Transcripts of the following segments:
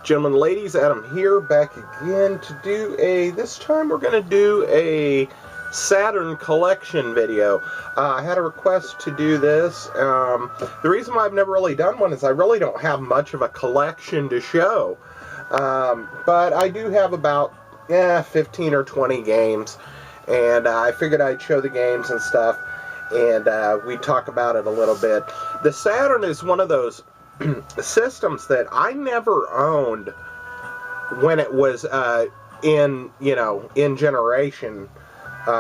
Gentlemen, ladies, Adam here, back again to do this time we're going to do a Saturn collection video. I had a request to do this. The reason why I've never really done one is I really don't have much of a collection to show. But I do have about 15 or 20 games, and I figured I'd show the games and stuff, and we'd talk about it a little bit. The Saturn is one of those systems that I never owned when it was in generation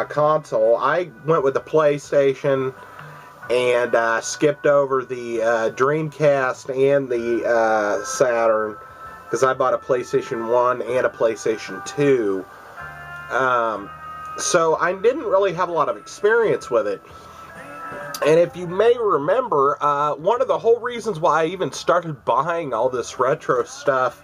console. I went with the PlayStation and skipped over the Dreamcast and the Saturn because I bought a PlayStation 1 and a PlayStation 2. So I didn't really have a lot of experience with it. And if you may remember, one of the whole reasons why I even started buying all this retro stuff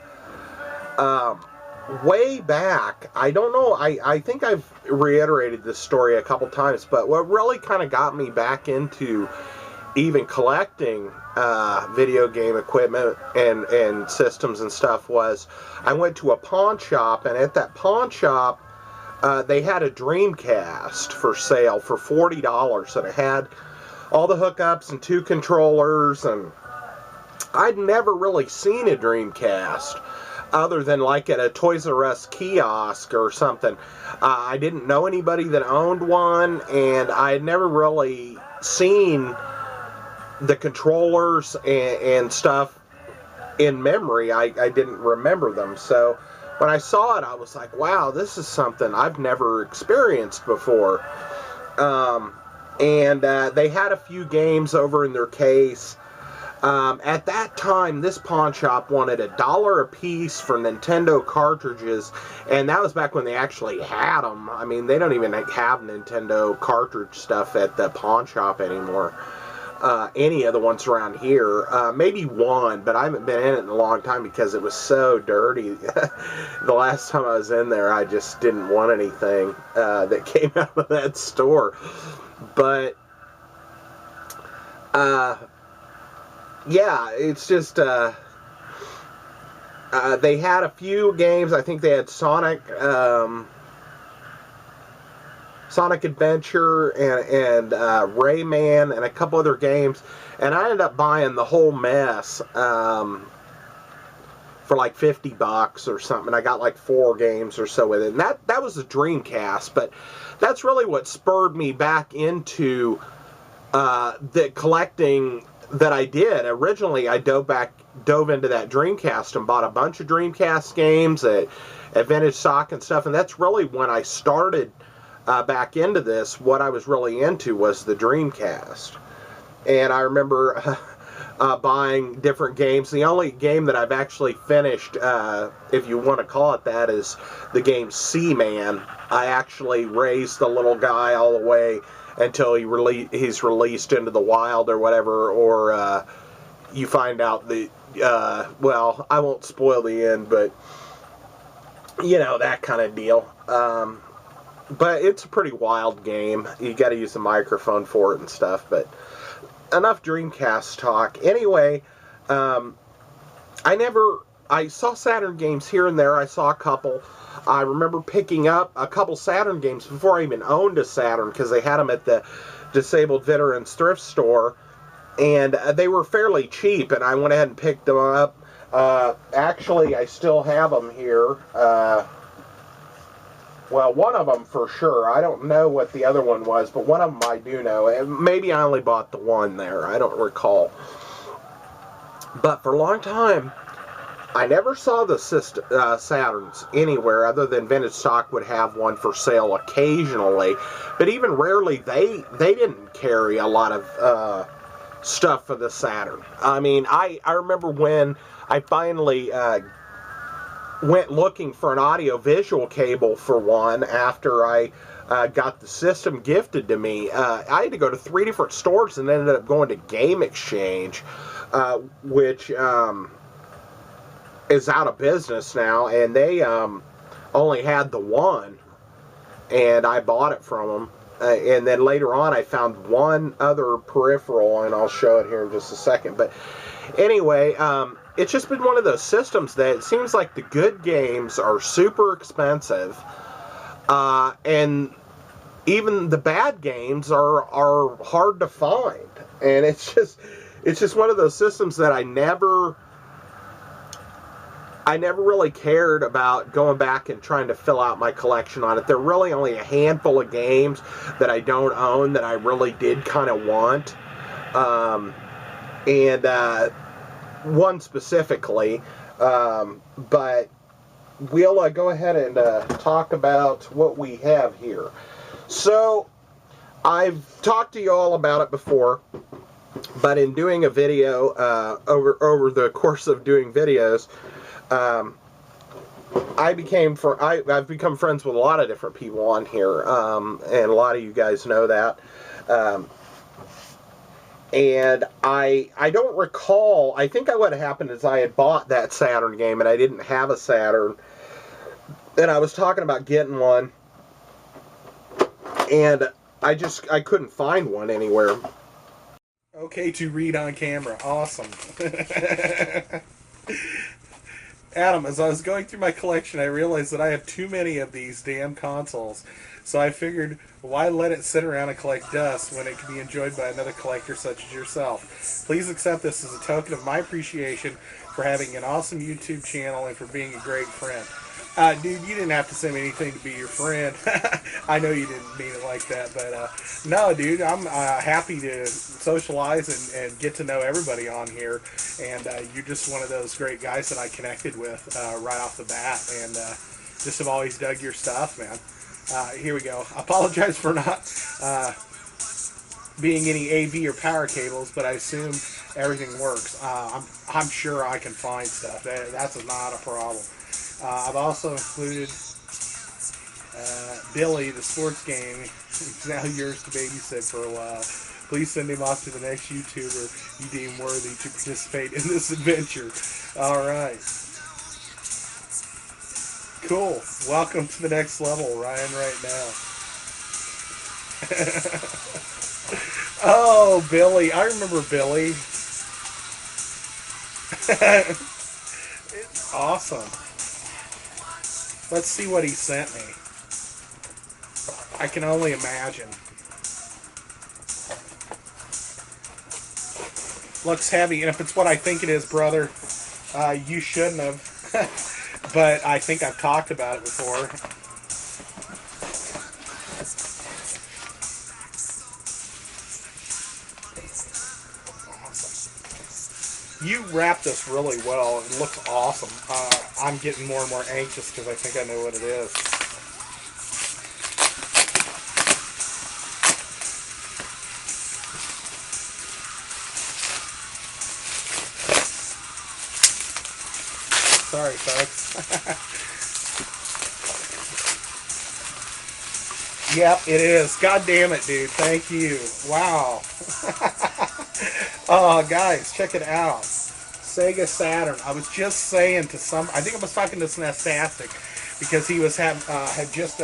way back, I don't know, I think I've reiterated this story a couple times, but what really kind of got me back into even collecting video game equipment and systems and stuff was I went to a pawn shop, and at that pawn shop, they had a Dreamcast for sale for $40, and it had all the hookups and 2 controllers, and I'd never really seen a Dreamcast other than like at a Toys R Us kiosk or something. I didn't know anybody that owned one, and I had never really seen the controllers and stuff in memory. I didn't remember them, so when I saw it, I was like, wow, this is something I've never experienced before. And they had a few games over in their case. At that time, this pawn shop wanted $1 a piece for Nintendo cartridges, and that was back when they actually had them. I mean, they don't even have Nintendo cartridge stuff at the pawn shop anymore. Any of the ones around here. Maybe one, but I haven't been in it in a long time because it was so dirty. The last time I was in there, I just didn't want anything that came out of that store. But, yeah, it's just, they had a few games. I think they had Sonic Adventure and Rayman and a couple other games, and I ended up buying the whole mess for like $50 or something. I got like 4 games or so with it, and that was the Dreamcast. But that's really what spurred me back into the collecting that I did. Originally, I dove into that Dreamcast and bought a bunch of Dreamcast games at Vintage Stock and stuff, and that's really when I started back into this. What I was really into was the Dreamcast. And I remember buying different games. The only game that I've actually finished, if you want to call it that, is the game Seaman. I actually raised the little guy all the way until he's released into the wild or whatever, or you find out the, well, I won't spoil the end, but, you know, that kind of deal. But it's a pretty wild game. You got to use a microphone for it and stuff. But enough Dreamcast talk. Anyway, I saw Saturn games here and there. I saw a couple. I remember picking up a couple Saturn games before I even owned a Saturn, because they had them at the Disabled Veterans Thrift Store, and they were fairly cheap, and I went ahead and picked them up. Actually, I still have them here. Well, one of them for sure. I don't know what the other one was, but one of them I do know. And maybe I only bought the one there. I don't recall. But for a long time, I never saw the Saturns anywhere other than Vintage Stock would have one for sale occasionally. But even rarely, they didn't carry a lot of stuff for the Saturn. I mean, I remember when I finally went looking for an audio-visual cable for one after I got the system gifted to me. I had to go to 3 different stores and ended up going to Game Exchange, which is out of business now, and they only had the one, and I bought it from them. And then later on I found one other peripheral, and I'll show it here in just a second. But Anyway, it's just been one of those systems that it seems like the good games are super expensive, and even the bad games are hard to find. And it's just one of those systems that I never really cared about going back and trying to fill out my collection on it. There are really only a handful of games that I don't own that I really did kind of want. And one specifically. But we'll go ahead and talk about what we have here. So, I've talked to you all about it before, but in doing a video, over the course of doing videos, I've become friends with a lot of different people on here, and a lot of you guys know that. And I don't recall, I think what happened is I had bought that Saturn game and I didn't have a Saturn, and I was talking about getting one, and I couldn't find one anywhere. Okay to read on camera. Awesome. Adam, as I was going through my collection, I realized that I have too many of these damn consoles. So I figured, why let it sit around and collect dust when it can be enjoyed by another collector such as yourself? Please accept this as a token of my appreciation for having an awesome YouTube channel and for being a great friend. Dude, you didn't have to send me anything to be your friend. I know you didn't mean it like that, but no, dude, I'm happy to socialize and get to know everybody on here. And you're just one of those great guys that I connected with right off the bat, and just have always dug your stuff, man. Here we go. I apologize for not being any AV or power cables, but I assume everything works. I'm sure I can find stuff. That's not a problem. I've also included Billy, the sports game. He's now yours to babysit for a while. Please send him off to the next YouTuber you deem worthy to participate in this adventure. Alright. Cool. Welcome to the next level, Ryan, right now. Oh, Billy. I remember Billy. It's awesome. Let's see what he sent me. I can only imagine. Looks heavy, and if it's what I think it is, brother, you shouldn't have. But I think I've talked about it before. You wrapped this really well. It looks awesome. I'm getting more and more anxious because I think I know what it is. Sorry, folks. Yep, it is. God damn it, dude. Thank you. Wow. Oh, guys, check it out. Sega Saturn. I was just saying to I think I was talking to Sandamtod because he had just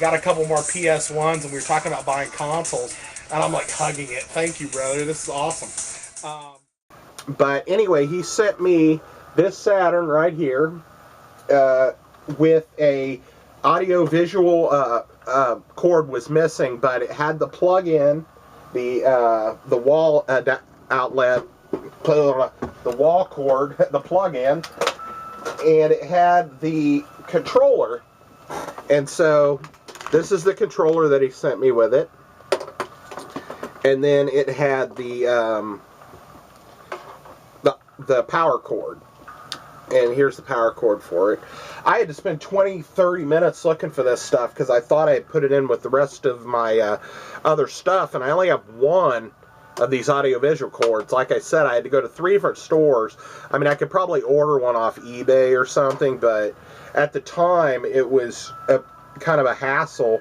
got a couple more PS1s, and we were talking about buying consoles, and I'm like hugging it. Thank you, brother. This is awesome. But anyway, he sent me this Saturn right here with a audio-visual cord was missing, but it had the plug-in, the wall outlet, the wall cord, the plug-in, and it had the controller. And so this is the controller that he sent me with it. And then it had the power cord. And here's the power cord for it. I had to spend 20-30 minutes looking for this stuff because I thought I had put it in with the rest of my other stuff, and I only have one of these audio-visual cords. Like I said, I had to go to 3 different stores. I mean, I could probably order one off eBay or something, but at the time, it was kind of a hassle.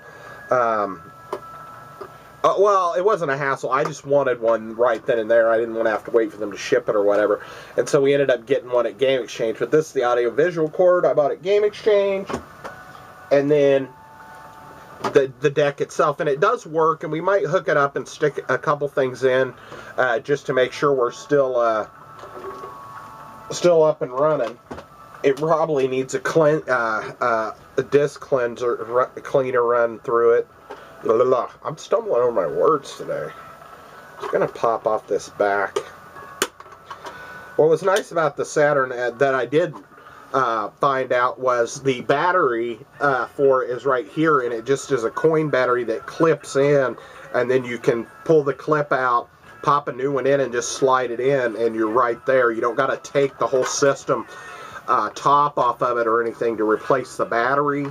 Well, it wasn't a hassle. I just wanted one right then and there. I didn't want to have to wait for them to ship it or whatever. And so we ended up getting one at Game Exchange. But this is the audio-visual cord I bought at Game Exchange. And then the deck itself. And it does work, and we might hook it up and stick a couple things in just to make sure we're still still up and running. It probably needs a disc cleaner run through it. I'm stumbling over my words today. It's going to pop off this back. What was nice about the Saturn that I did find out was the battery for it is right here, and it just is a coin battery that clips in, and then you can pull the clip out, pop a new one in, and just slide it in, and you're right there. You don't got to take the whole system top off of it or anything to replace the battery,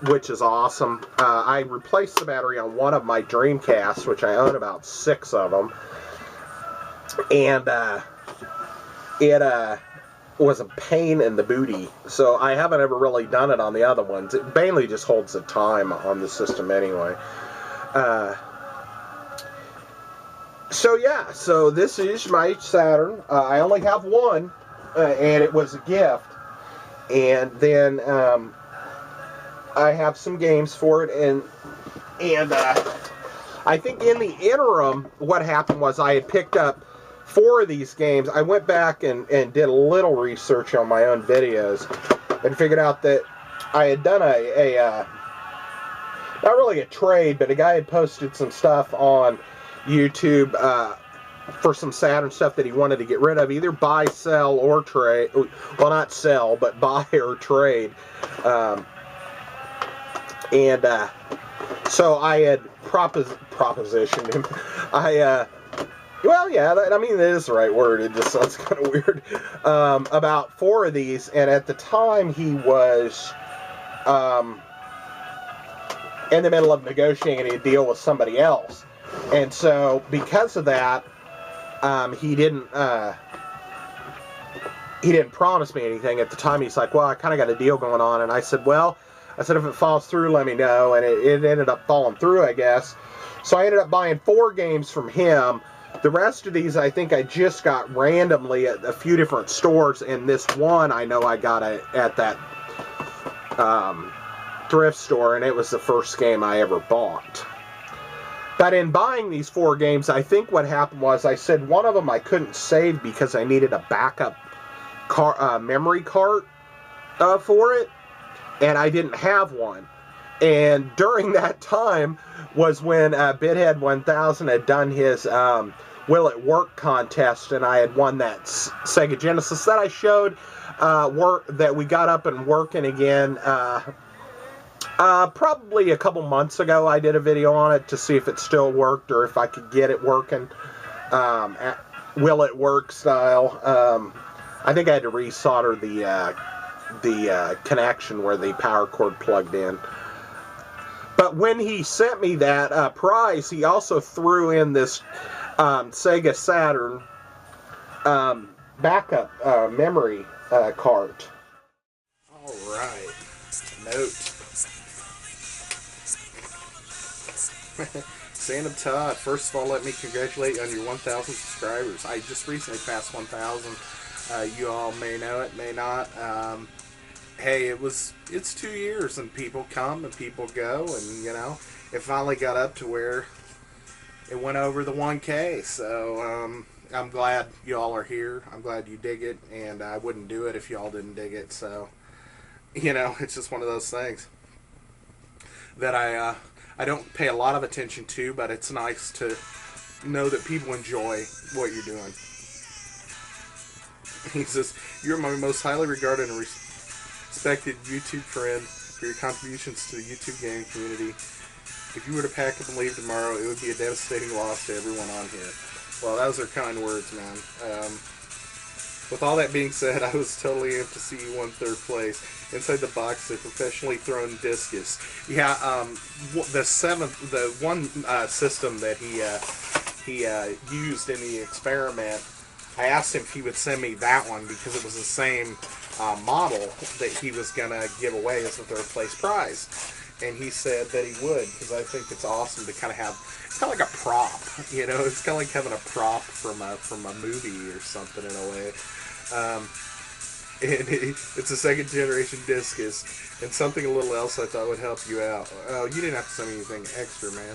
which is awesome. I replaced the battery on one of my Dreamcasts, which I own about 6 of them, and it was a pain in the booty, so I haven't ever really done it on the other ones. It mainly just holds the time on the system anyway. So yeah, so this is my Saturn. I only have one, and it was a gift. And then I have some games for it, and I think in the interim, what happened was I had picked up 4 of these games. I went back and did a little research on my own videos and figured out that I had done a not really a trade, but a guy had posted some stuff on YouTube for some Saturn stuff that he wanted to get rid of, either buy, sell, or trade. Well, not sell, but buy or trade. So I had propositioned him. Well, yeah, I mean, that is the right word. It just sounds kind of weird. About 4 of these, and at the time he was in the middle of negotiating a deal with somebody else. And so, because of that, he didn't promise me anything at the time. He's like, well, I kind of got a deal going on. And I said, well, if it falls through, let me know. And it ended up falling through, I guess. So I ended up buying 4 games from him. The rest of these, I think I just got randomly at a few different stores. And this one, I know I got at that thrift store. And it was the first game I ever bought. But in buying these 4 games, I think what happened was I said one of them I couldn't save because I needed a backup memory card for it, and I didn't have one. And during that time was when Bithead 1000 had done his Will It Work contest, and I had won that Sega Genesis that I showed that we got up and working again. Probably a couple months ago, I did a video on it to see if it still worked or if I could get it working Will It Work style. I think I had to resolder the connection where the power cord plugged in. But when he sent me that prize, he also threw in this Sega Saturn backup memory card. All right, note. Sandamtod, first of all, let me congratulate you on your 1,000 subscribers. I just recently passed 1,000. You all may know it, may not. Hey, it's 2 years, and people come and people go, and it finally got up to where it went over the 1K. So I'm glad you all are here. I'm glad you dig it, and I wouldn't do it if y'all didn't dig it. So it's just one of those things that I don't pay a lot of attention to, but it's nice to know that people enjoy what you're doing. He says, you're my most highly regarded and respected YouTube friend for your contributions to the YouTube gaming community. If you were to pack up and leave tomorrow, it would be a devastating loss to everyone on here. Well, those are kind words, man. With all that being said, I was totally amped to see you won 3rd place. Inside the box, a professionally thrown discus. Yeah, the one system that he used in the experiment, I asked him if he would send me that one because it was the same model that he was gonna give away as the 3rd place prize, and he said that he would because I think it's awesome to kind of have. It's kind of like a prop, It's kind of like having a prop from a movie or something in a way. And it's a 2nd generation discus, and something a little else I thought would help you out. Oh, you didn't have to send me anything extra, man.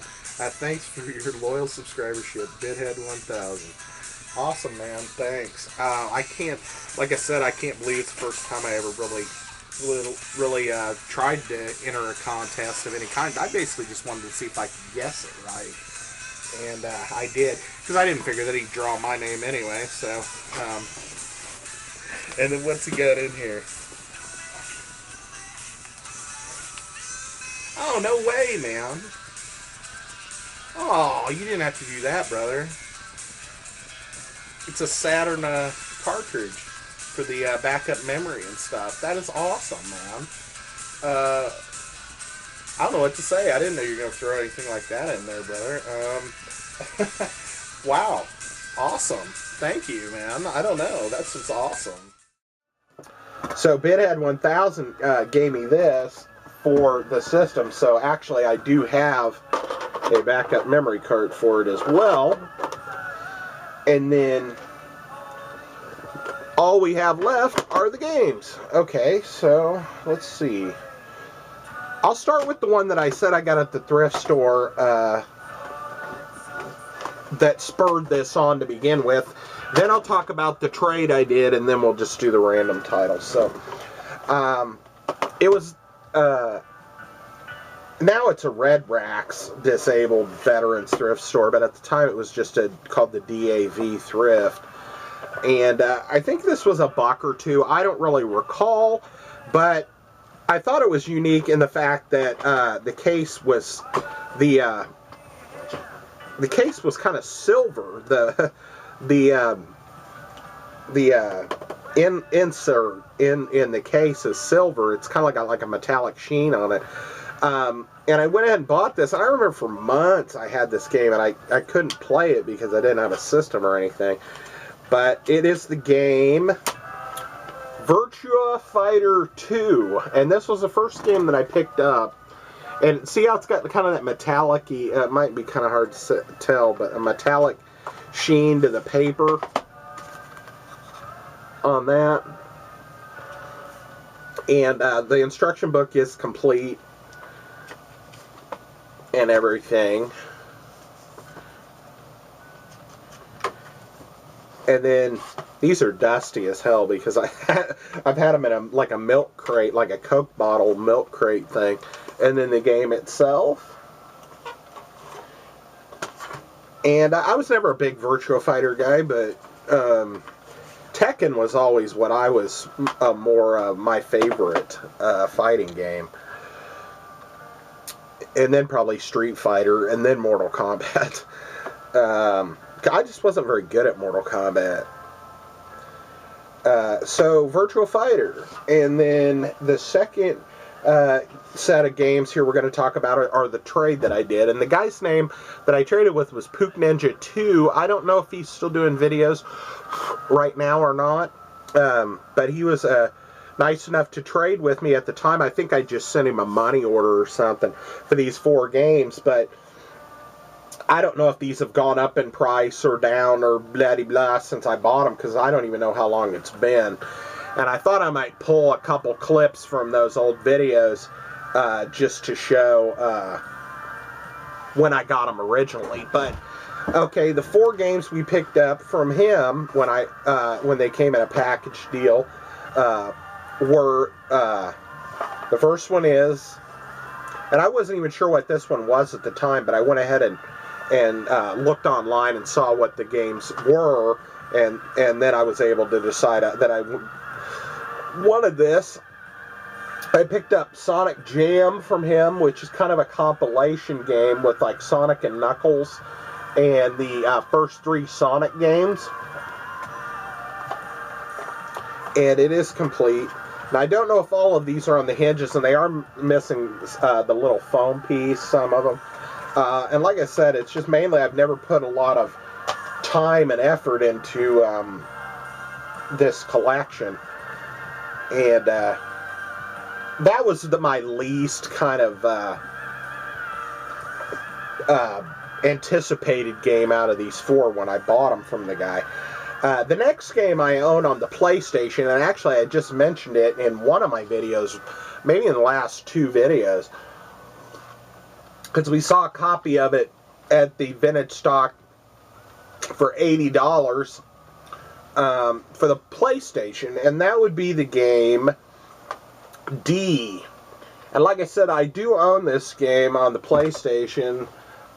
Thanks for your loyal subscribership, Bithead 1000. Awesome, man. Thanks. I can't, like I said, I can't believe it's the first time I ever really tried to enter a contest of any kind. I basically just wanted to see if I could guess it right. And I did, because I didn't figure that he'd draw my name anyway. So, and then what's he got in here? Oh, no way, man. Oh, you didn't have to do that, brother. It's a Saturn cartridge for the backup memory and stuff. That is awesome, man. I don't know what to say. I didn't know you were going to throw anything like that in there, brother. Wow. Awesome. Thank you, man. I don't know. That's just awesome. So Bithead 1000 gave me this for the system. So actually I do have a backup memory card for it as well. And then all we have left are the games. Okay, so let's see. I'll start with the one that I said I got at the thrift store that spurred this on to begin with. Then I'll talk about the trade I did, and then we'll just do the random titles. So, it was, now it's a Red Racks disabled veterans thrift store, but at the time it was just called the DAV Thrift. And I think this was $1 or $2. I don't really recall, but I thought it was unique in the fact that the case was the case was kind of silver. The insert in the case is silver. It's kind of got like a metallic sheen on it. And I went ahead and bought this. And I remember for months I had this game, and I couldn't play it because I didn't have a system or anything. But it is the game Virtua Fighter 2. And this was the first game that I picked up. And see how it's got kind of that metallic-y, it might be kind of hard to tell, but a metallic sheen to the paper on that. And the instruction book is complete and everything. And then these are dusty as hell because I've had them in like a milk crate, like a Coke bottle milk crate thing. And then the game itself. And I was never a big Virtua Fighter guy, but Tekken was always what I was more my favorite fighting game. And then probably Street Fighter, and then Mortal Kombat. I just wasn't very good at Mortal Kombat. So Virtua Fighter. And then the second set of games here we're going to talk about are the trade that I did. And the guy's name that I traded with was Pook Ninja 2. I don't know if he's still doing videos right now or not. But he was nice enough to trade with me at the time. I think I just sent him a money order or something for these 4 games. But I don't know if these have gone up in price or down or blah-de-blah since I bought them, because I don't even know how long it's been. And I thought I might pull a couple clips from those old videos just to show when I got them originally. But, okay, the 4 games we picked up from him when they came in a package deal were, the first one is, and I wasn't even sure what this one was at the time, but I went ahead and looked online and saw what the games were, and then I was able to decide that I wanted this. I picked up Sonic Jam from him, which is kind of a compilation game with like Sonic and Knuckles and the first 3 Sonic games. And it is complete. And I don't know if all of these are on the hinges, and they are missing the little foam piece, some of them. And like I said, it's just mainly I've never put a lot of time and effort into this collection. And that was my least kind of anticipated game out of these 4 when I bought them from the guy. The next game I own on the PlayStation, and actually I just mentioned it in one of my videos, maybe in the last 2 videos, because we saw a copy of it at the Vintage Stock for $80 for the PlayStation, and that would be the game D. And like I said, I do own this game on the PlayStation.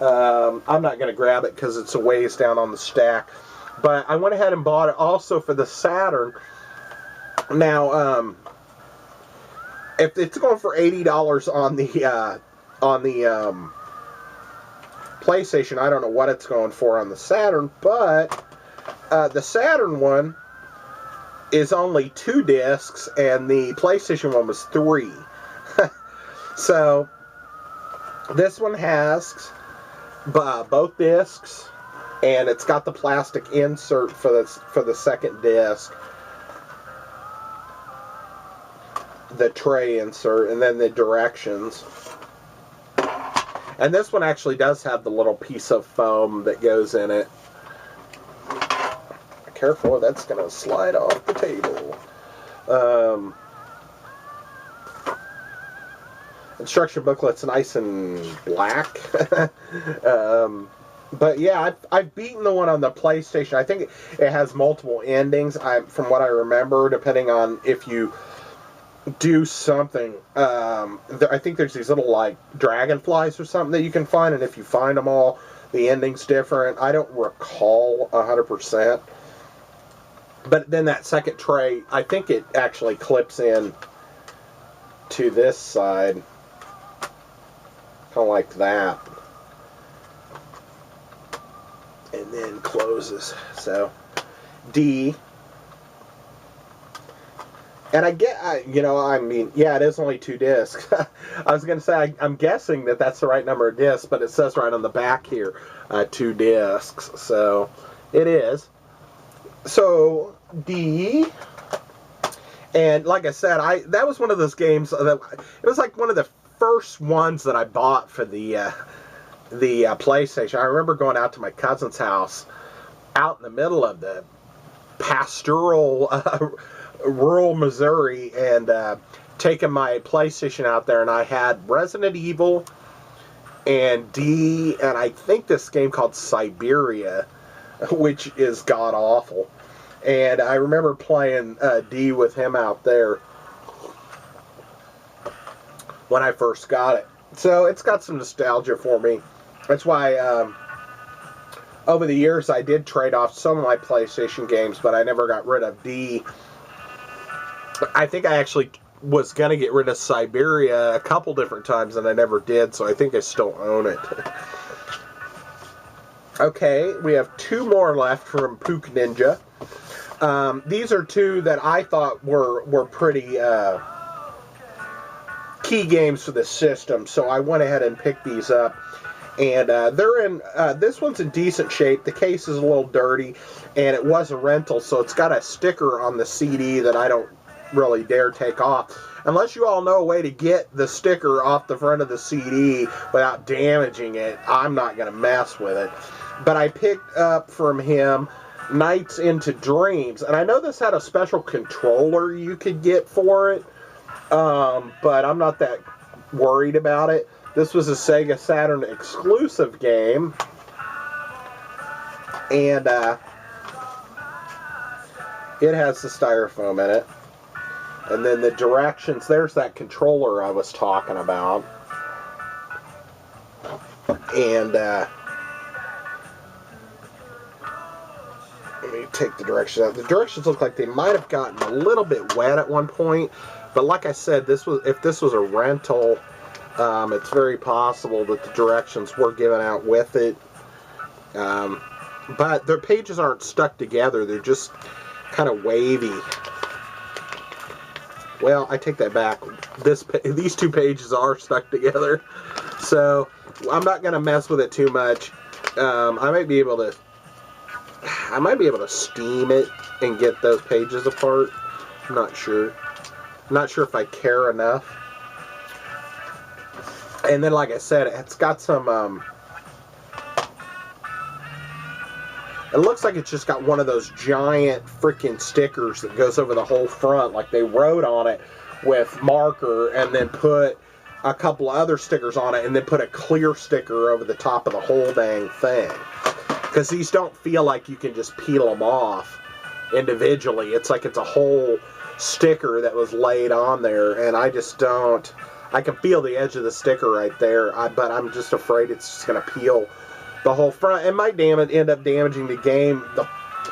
I'm not going to grab it because it's a ways down on the stack. But I went ahead and bought it also for the Saturn. Now, if it's going for $80 on the PlayStation, I don't know what it's going for on the Saturn. But the Saturn one is only 2 discs, and the PlayStation one was 3. So this one has both discs, and it's got the plastic insert for the second disc, the tray insert, and then the directions. And this one actually does have the little piece of foam that goes in it. Careful, that's going to slide off the table. Instruction booklet's nice and black. But yeah, I've beaten the one on the PlayStation. I think it has multiple endings, from what I remember, depending on if you do something. I think there's these little, like, dragonflies or something that you can find, and if you find them all, the ending's different. I don't recall 100%. But then that second tray, I think it actually clips in to this side. Kind of like that. And then closes. So, D. And yeah, it is only 2 discs. I was going to say, I'm guessing that that's the right number of discs, but it says right on the back here, 2 discs. So, it is. So, D. And like I said, that was one of those games that it was like one of the first ones that I bought for the PlayStation. I remember going out to my cousin's house out in the middle of the pastoral rural Missouri, and taking my PlayStation out there, and I had Resident Evil and D, and I think this game called Siberia, which is god awful. And I remember playing D with him out there when I first got it. So it's got some nostalgia for me. That's why over the years I did trade off some of my PlayStation games, but I never got rid of D. I think I actually was going to get rid of Siberia a couple different times, and I never did, so I think I still own it. Okay, we have 2 more left from Pook Ninja. These are 2 that I thought were pretty key games for the system, so I went ahead and picked these up. And they're in, this one's in decent shape. The case is a little dirty, and it was a rental, so it's got a sticker on the CD that I don't really dare take off. Unless you all know a way to get the sticker off the front of the CD without damaging it, I'm not going to mess with it. But I picked up from him Nights into Dreams, and I know this had a special controller you could get for it, but I'm not that worried about it. This was a Sega Saturn exclusive game, and it has the styrofoam in it. And then the directions, there's that controller I was talking about. And let me take the directions out. The directions look like they might have gotten a little bit wet at one point, but like I said, if this was a rental, it's very possible that the directions were given out with it. But their pages aren't stuck together, they're just kind of wavy. Well, I take that back. These 2 pages are stuck together, so I'm not going to mess with it too much. I might be able to steam it and get those pages apart. I'm not sure. I'm not sure if I care enough. And then, like I said, it's got some. It looks like it's just got one of those giant freaking stickers that goes over the whole front, like they wrote on it with marker and then put a couple other stickers on it and then put a clear sticker over the top of the whole dang thing. because these don't feel like you can just peel them off individually. It's like it's a whole sticker that was laid on there, and I just don't. I can feel the edge of the sticker right there, but I'm just afraid it's just going to peel the whole front. It might end up damaging the game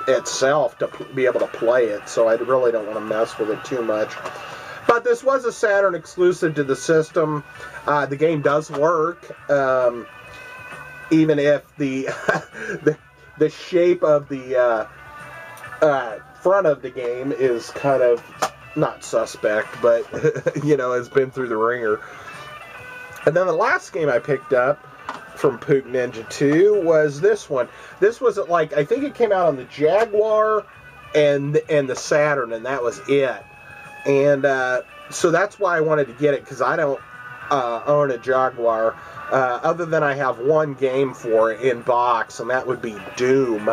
itself to be able to play it, so I really don't want to mess with it too much. But this was a Saturn exclusive to the system. The game does work, even if the the shape of the front of the game is kind of not suspect, but you know, has been through the ringer. And then the last game I picked up from Pook Ninja 2 was this one. This was like, I think it came out on the Jaguar and the Saturn, and that was it. And so that's why I wanted to get it, because I don't own a Jaguar, other than I have one game for it in box, and that would be Doom.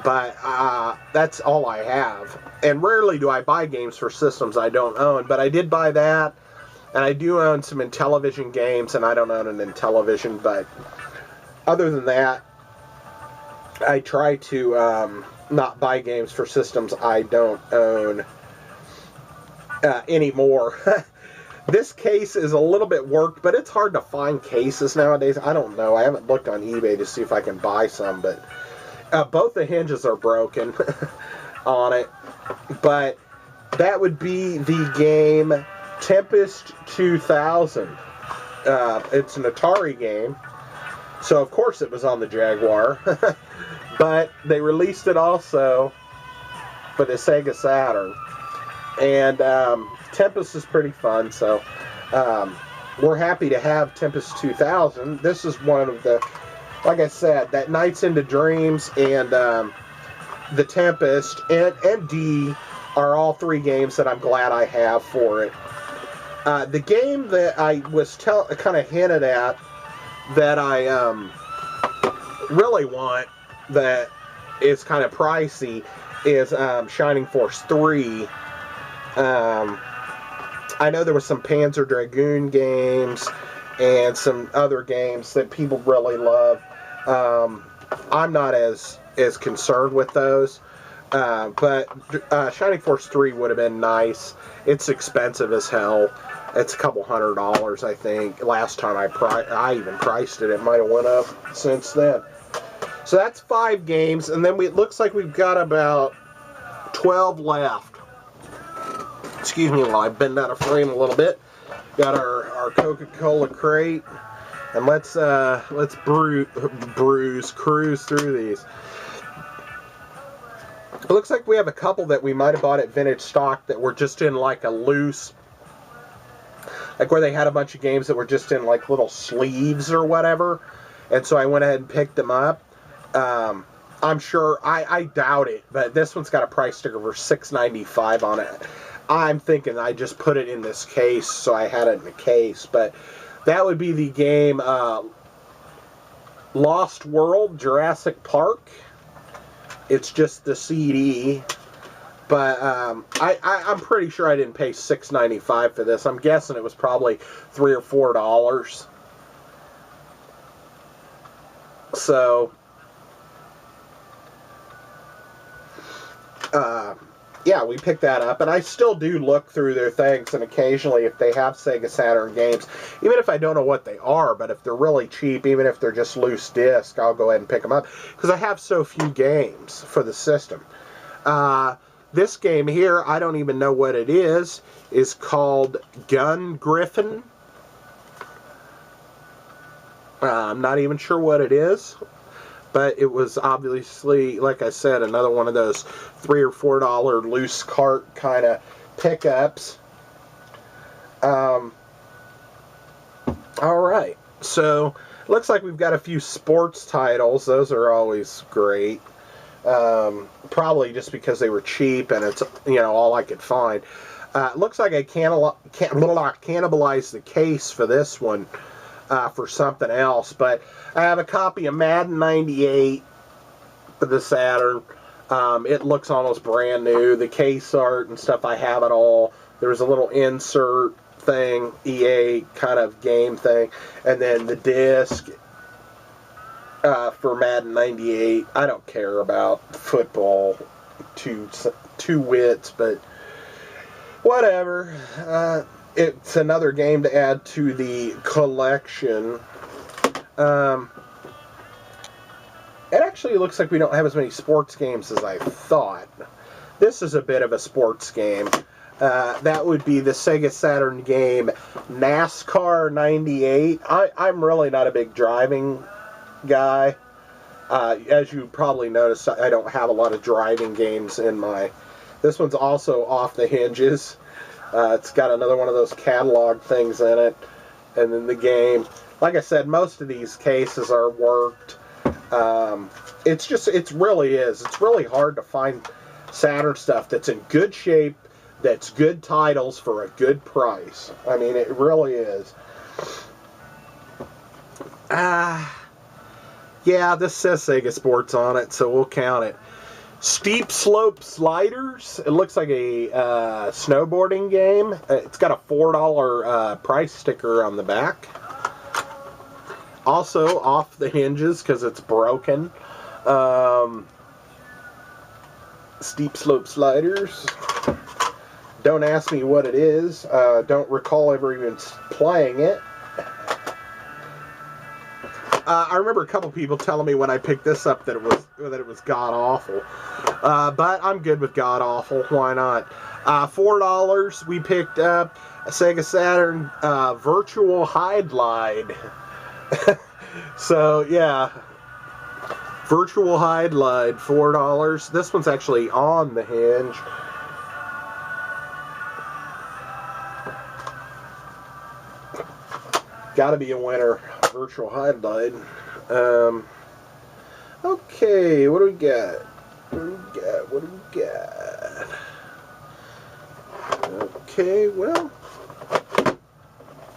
But that's all I have. And rarely do I buy games for systems I don't own. But I did buy that. And I do own some Intellivision games. And I don't own an Intellivision. But other than that, I try to not buy games for systems I don't own anymore. This case is a little bit worked. But it's hard to find cases nowadays. I don't know. I haven't looked on eBay to see if I can buy some. But both the hinges are broken on it, but that would be the game Tempest 2000. It's an Atari game, so of course it was on the Jaguar, but they released it also for the Sega Saturn, and Tempest is pretty fun, so we're happy to have Tempest 2000. This is one of the, like I said, that Nights into Dreams and the Tempest and D are all three games that I'm glad I have for it. The game that I was kind of hinted at that I really want, that is kind of pricey, is Shining Force 3. I know there was some Panzer Dragoon games and some other games that people really love. I'm not as concerned with those, but Shining Force 3 would have been nice. It's expensive as hell. It's a couple $100, I think. Last time I even priced it. It might have went up since then. So that's 5 games, and then it looks like we've got about 12 left. Excuse me while I bend out of frame a little bit. Got our Coca-Cola crate. And let's cruise through these. It looks like we have a couple that we might have bought at Vintage Stock that were just in like a loose, like where they had a bunch of games that were just in like little sleeves or whatever. And so I went ahead and picked them up. I'm sure, I doubt it, but this one's got a price sticker for $6.95 on it. I'm thinking I just put it in this case, so I had it in the case, but that would be the game Lost World, Jurassic Park. It's just the CD. But I'm pretty sure I didn't pay $6.95 for this. I'm guessing it was probably $3 or $4. So, yeah, we picked that up, and I still do look through their things, and occasionally if they have Sega Saturn games, even if I don't know what they are, but if they're really cheap, even if they're just loose disc, I'll go ahead and pick them up, because I have so few games for the system. This game here, I don't even know what it is called Gun Griffin. I'm not even sure what it is. But it was obviously, like I said, another one of those $3 or $4 loose cart kind of pickups. Alright, so looks like we've got a few sports titles. Those are always great. Probably just because they were cheap and it's, you know, all I could find. Looks like I cannibalized the case for this one. For something else, but I have a copy of Madden 98 for the Saturn. It looks almost brand new. The case art and stuff, I have it all. There's a little insert thing, EA kind of game thing, and then the disc. for Madden 98. I don't care about football two wits, but whatever. It's another game to add to the collection. It actually looks like we don't have as many sports games as I thought. This is a bit of a sports game. That would be the Sega Saturn game NASCAR 98. I'm really not a big driving guy. As you probably noticed, I don't have a lot of driving games in my... This one's also off the hinges. It's got another one of those catalog things in it. And then the game. Like I said, most of these cases are worked. It really is. It's really hard to find Saturn stuff that's in good shape, that's good titles for a good price. I mean, it really is. Yeah, this says Sega Sports on it, so we'll count it. Steep Slope Sliders. It looks like a snowboarding game. It's got a $4 price sticker on the back. Also off the hinges because it's broken. Steep Slope Sliders. Don't ask me what it is. Don't recall ever even playing it. I remember a couple people telling me when I picked this up that it was god awful. But I'm good with god awful. Why not? $4. We picked up a Sega Saturn Virtual Hide Glide. So yeah, Virtual Hide Glide, $4. This one's actually on the hinge. Gotta be a winner. Virtual Hide Glide. Okay, what do we got? What do we got? Okay, well,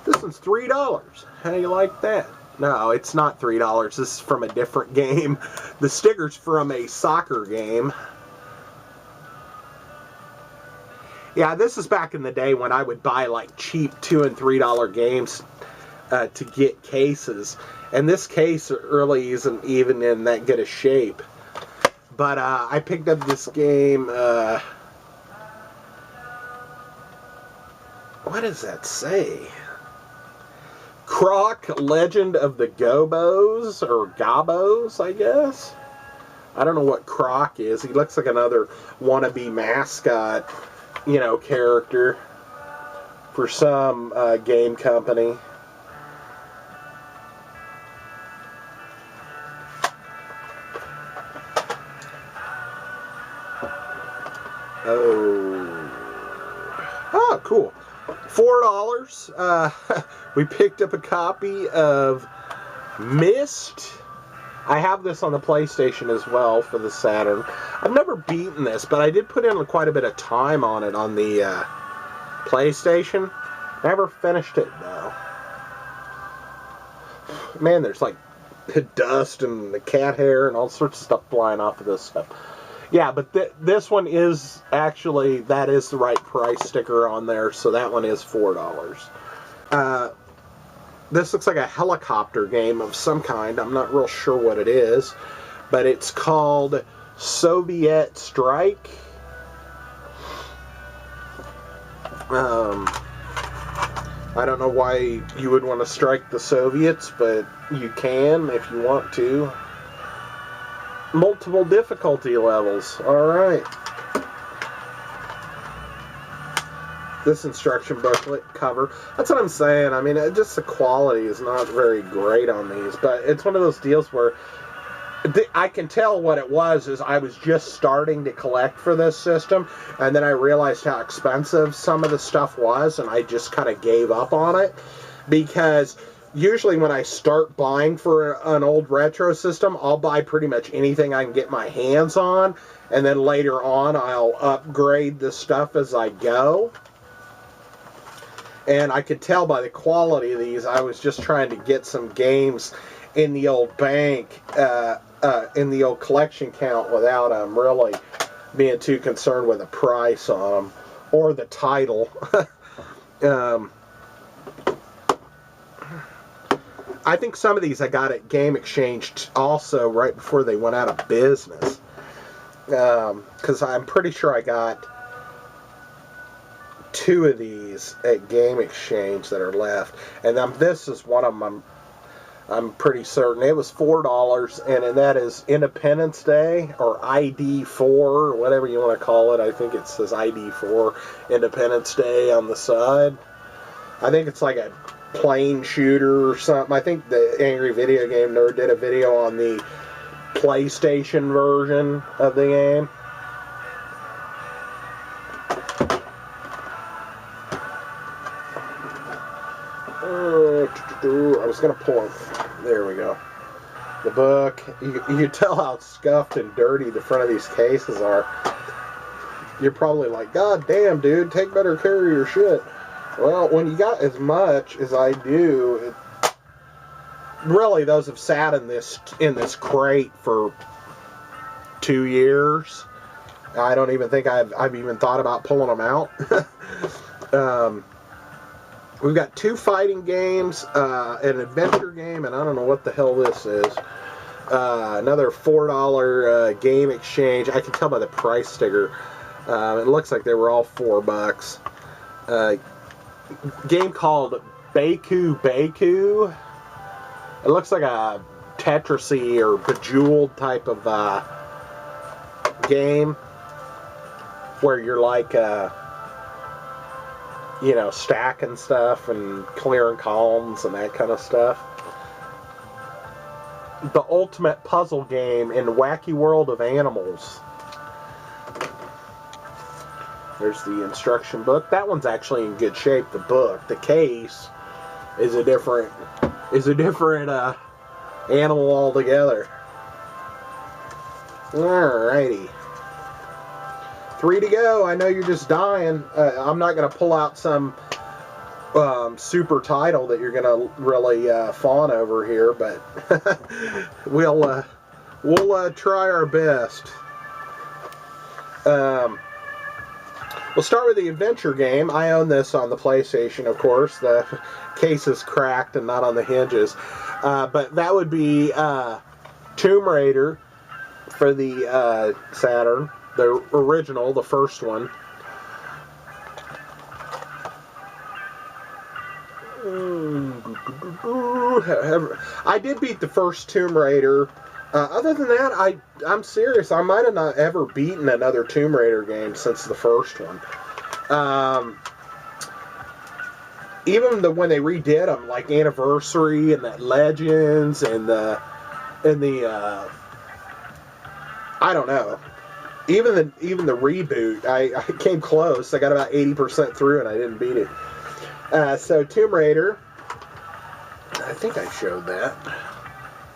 this one's $3. How do you like that? No, it's not $3. This is from a different game. The sticker's from a soccer game. Yeah, this is back in the day when I would buy like cheap $2 and $3 games to get cases. And this case really isn't even in that good a shape. But I picked up this game. What does that say? Croc, Legend of the Gobos, or Gobos, I guess. I don't know what Croc is. He looks like another wannabe mascot, you know, character for some game company. Oh, cool. $4. We picked up a copy of Myst. I have this on the PlayStation as well for the Saturn. I've never beaten this, but I did put in quite a bit of time on it on the PlayStation. Never finished it, though. Man, there's like dust and the cat hair and all sorts of stuff flying off of this stuff. Yeah, but this one is actually, that is the right price sticker on there, so that one is $4. This looks like a helicopter game of some kind. I'm not real sure what it is, but it's called Soviet Strike. I don't know why you would want to strike the Soviets, but you can if you want to. Multiple difficulty levels. Alright. This instruction booklet cover. That's what I'm saying. I mean, just the quality is not very great on these. But it's one of those deals where I can tell what it was is I was just starting to collect for this system. And then I realized how expensive some of the stuff was. And I just kind of gave up on it. Because usually when I start buying for an old retro system, I'll buy pretty much anything I can get my hands on. And then later on, I'll upgrade the stuff as I go. And I could tell by the quality of these, I was just trying to get some games in the old bank, in the old collection count without really being too concerned with the price on them or the title. I think some of these I got at Game Exchange also right before they went out of business. Because I'm pretty sure I got 2 of these at Game Exchange that are left. And this is one of them I'm pretty certain. It was $4, and that is Independence Day, or ID4, or whatever you want to call it. I think it says ID4, Independence Day on the side. I think it's like a plane shooter or something. I think the Angry Video Game Nerd did a video on the PlayStation version of the game. I was going to pull it. There we go. The book. You can tell how scuffed and dirty the front of these cases are. You're probably like, God damn, dude, take better care of your shit. Well, when you got as much as I do, really, those have sat in this crate for 2 years. I don't even think I've even thought about pulling them out. We've got 2 fighting games, an adventure game, and I don't know what the hell this is. Another $4 Game Exchange. I can tell by the price sticker. It looks like they were all $4. Game called Baku Baku. It looks like a Tetrisy or Bejeweled type of game where you're like, stacking stuff and clearing columns and that kind of stuff. The ultimate puzzle game in Wacky World of Animals. There's the instruction book. That one's actually in good shape. The book, the case, is a different animal altogether. Alrighty. 3 to go. I know you're just dying. I'm not going to pull out some super title that you're going to really fawn over here, but we'll try our best. We'll start with the adventure game. I own this on the PlayStation, of course. The case is cracked and not on the hinges. But that would be Tomb Raider for the Saturn. The original, the first one. I did beat the first Tomb Raider. Other than that, I'm serious. I might have not ever beaten another Tomb Raider game since the first one. Even when they redid them, like Anniversary and that Legends and the I don't know. Even the reboot, I came close. I got about 80% through and I didn't beat it. So Tomb Raider, I think I showed that.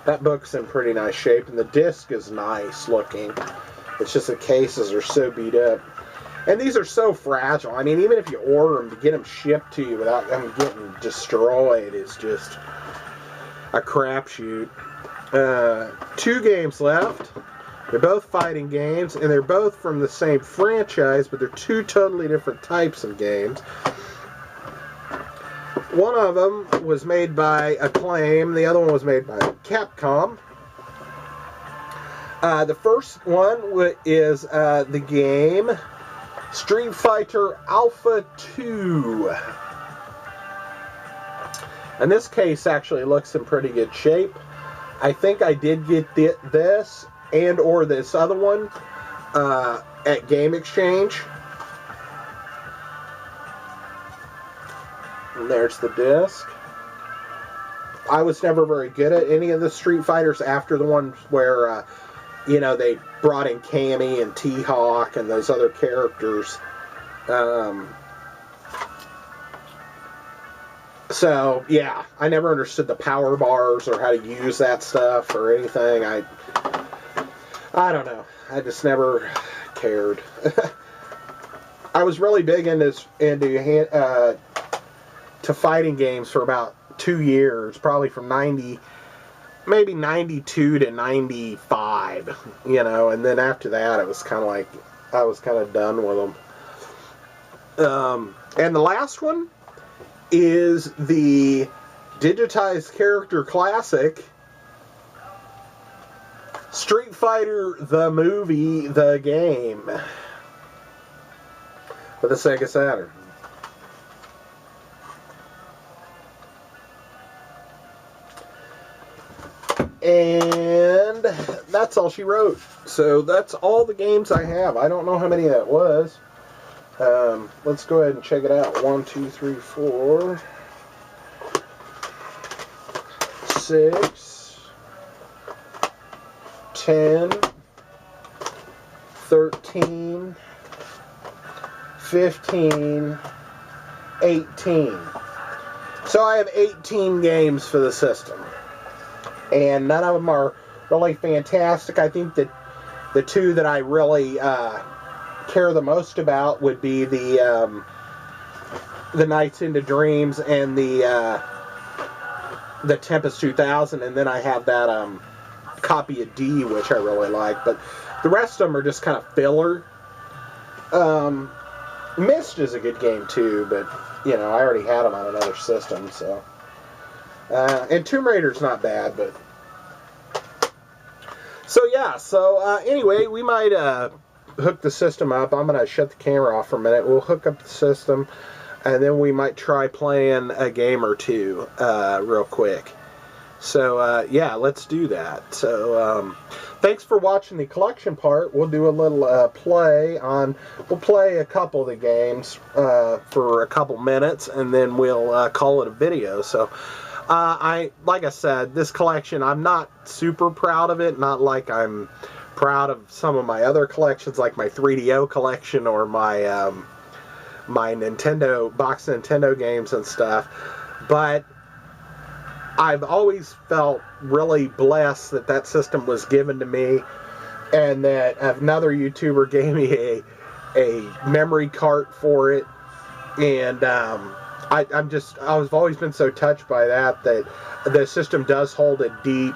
That book's in pretty nice shape, and the disc is nice looking. It's just the cases are so beat up. And these are so fragile. I mean, even if you order them to get them shipped to you without them getting destroyed, it's just a crapshoot. 2 games left. They're both fighting games, and they're both from the same franchise, but they're 2 totally different types of games. One of them was made by Acclaim. The other one was made by Capcom. The first one is the game Street Fighter Alpha 2. And this case actually looks in pretty good shape. I think I did get this and or this other one at Game Exchange. And there's the disc. I was never very good at any of the Street Fighters after the ones where, they brought in Cammy and T-Hawk and those other characters. So, yeah, I never understood the power bars or how to use that stuff or anything. I don't know. I just never cared. I was really big into fighting games for about 2 years, probably from 92 to 95, and then after that it was kind of like I was kind of done with them. And the last one is the Digitized Character Classic, Street Fighter the movie, the game, for the Sega Saturn. And that's all she wrote. So that's all the games I have. I don't know how many that was. Let's go ahead and check it out. 1, 2, 3, 4, 6, 10, 13, 15, 18. So I have 18 games for the system. And none of them are really fantastic. I think that the two that I really care the most about would be the Nights into Dreams and the Tempest 2000, and then I have that copy of D, which I really like. But the rest of them are just kind of filler. Myst is a good game too, but you know I already had them on another system, so. And Tomb Raider's not bad, but so yeah. So anyway, we might hook the system up. I'm gonna shut the camera off for a minute. We'll hook up the system, and then we might try playing a game or two real quick. So yeah, let's do that. So thanks for watching the collection part. We'll do a little play on. We'll play a couple of the games for a couple minutes, and then we'll call it a video. So. Like I said, this collection, I'm not super proud of it. Not like I'm proud of some of my other collections, like my 3DO collection or my my Nintendo box Nintendo games and stuff. But I've always felt really blessed that that system was given to me, and that another YouTuber gave me a memory cart for it, and I've always been so touched by that the system does hold a deep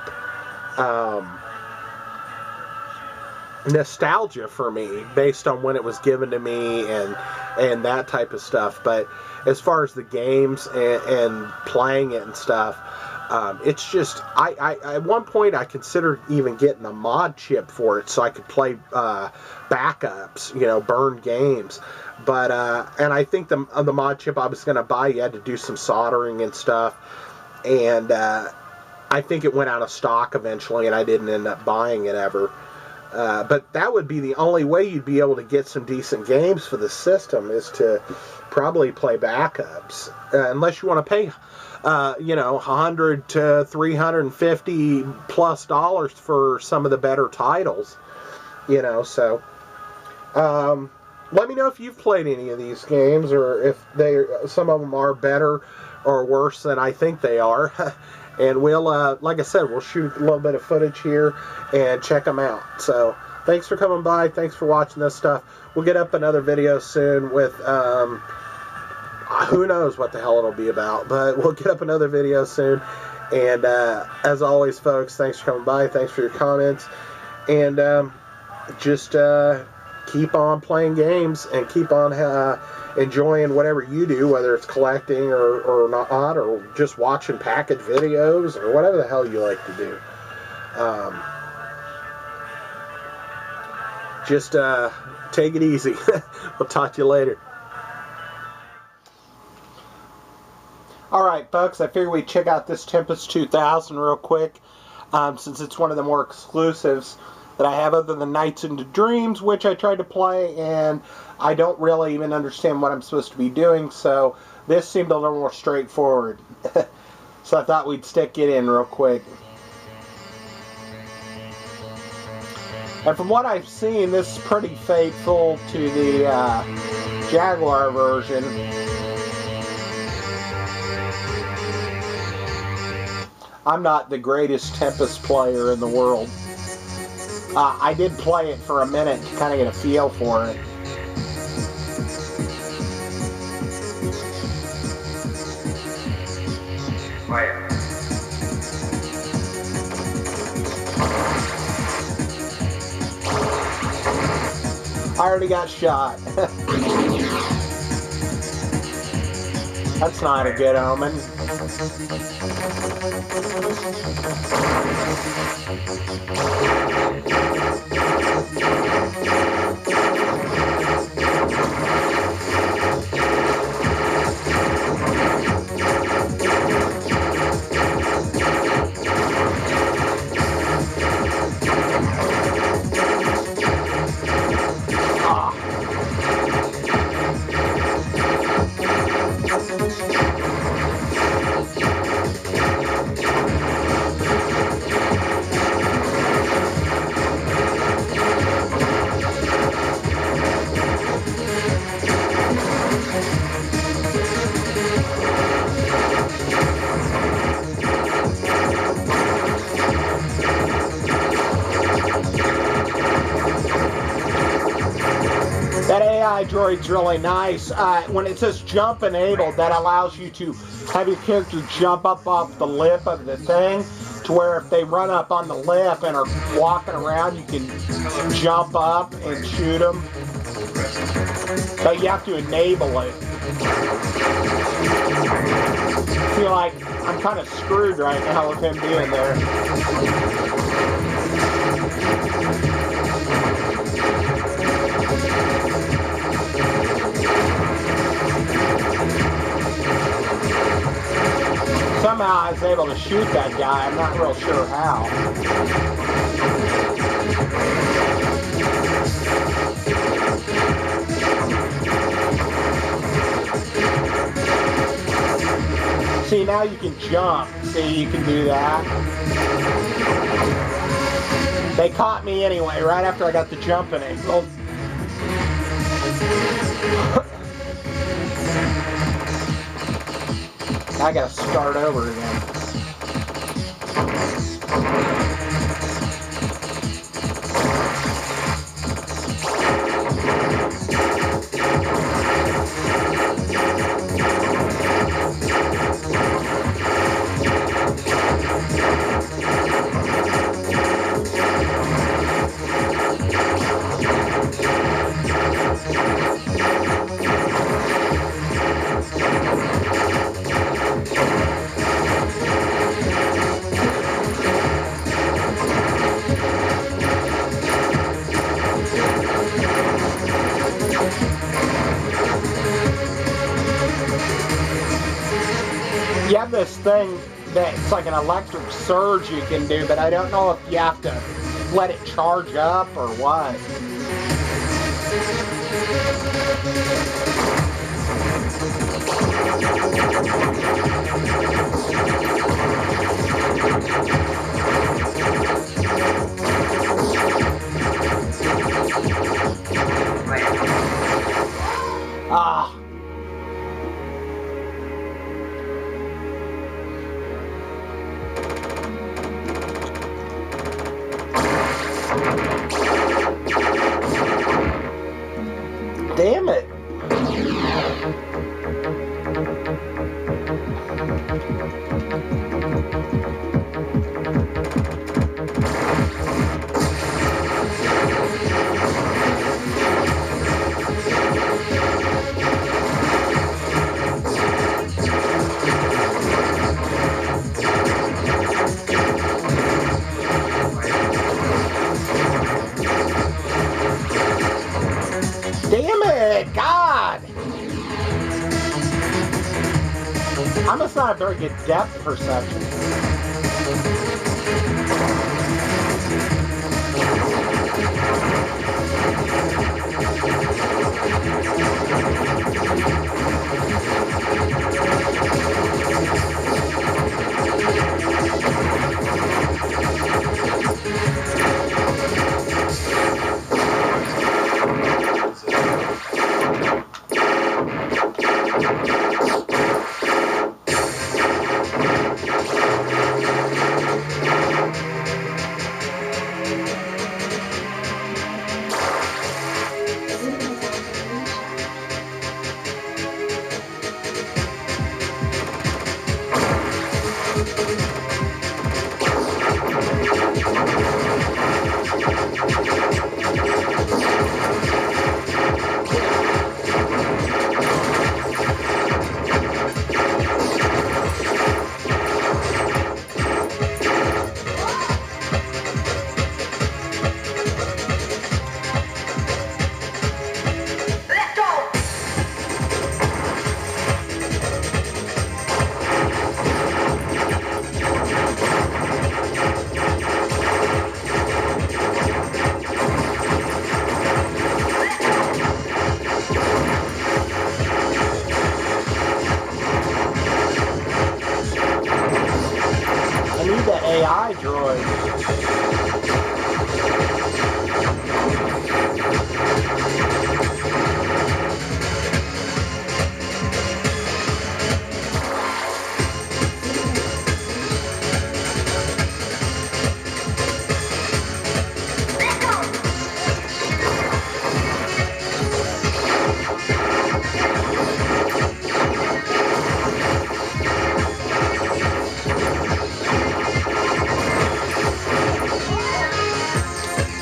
nostalgia for me based on when it was given to me and that type of stuff. But as far as the games and playing it and stuff, it's just I at one point I considered even getting a mod chip for it so I could play backups, you know, burned games. But and I think the mod chip I was going to buy, you had to do some soldering and stuff, and I think it went out of stock eventually, and I didn't end up buying it ever. But that would be the only way you'd be able to get some decent games for the system, is to probably play backups, unless you want to pay you know, $100 to $350 plus for some of the better titles, you know. So let me know if you've played any of these games, or if some of them are better or worse than I think they are. And we'll, like I said, we'll shoot a little bit of footage here and check them out. So thanks for coming by. Thanks for watching this stuff. We'll get up another video soon with, who knows what the hell it'll be about, but we'll get up another video soon. And as always, folks, thanks for coming by. Thanks for your comments. And just keep on playing games and keep on enjoying whatever you do, whether it's collecting or not, or just watching package videos or whatever the hell you like to do. Just take it easy. We'll talk to you later. Alright, folks, I figured we'd check out this Tempest 2000 real quick, since it's one of the more exclusives that I have other than Nights into Dreams, which I tried to play, and I don't really even understand what I'm supposed to be doing, so this seemed a little more straightforward. So I thought we'd stick it in real quick. And from what I've seen, this is pretty faithful to the Jaguar version. I'm not the greatest Tempest player in the world. I did play it for a minute to kind of get a feel for it. I already got shot. That's not a good omen. That AI droid's really nice. When it says jump enabled, that allows you to have your character jump up off the lip of the thing, to where if they run up on the lip and are walking around, you can jump up and shoot them. But you have to enable it. I feel like I'm kind of screwed right now with him being there. Somehow I was able to shoot that guy. I'm not real sure how. See, now you can jump. See, you can do that. They caught me anyway, right after I got the jump enabled. I gotta start over again. You have this thing that's like an electric surge you can do, but I don't know if you have to let it charge up or what. Ah. Damn it. Damn it, God! I must not have very good depth perception.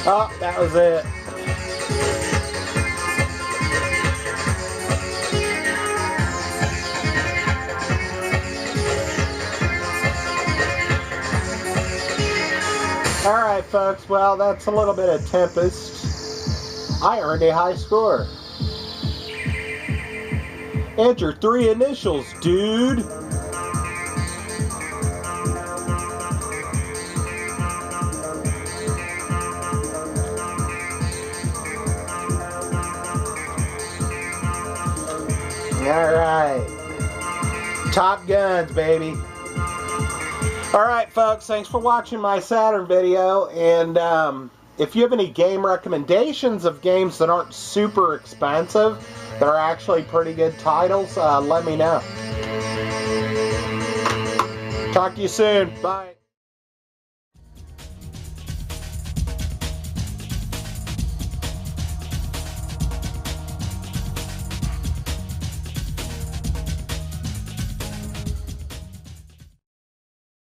Oh, that was it. Alright, folks, well, that's a little bit of Tempest. I earned a high score. Enter 3 initials, dude. Alright. Top guns, baby. Alright, folks, thanks for watching my Saturn video. And if you have any game recommendations of games that aren't super expensive, that are actually pretty good titles, let me know. Talk to you soon. Bye.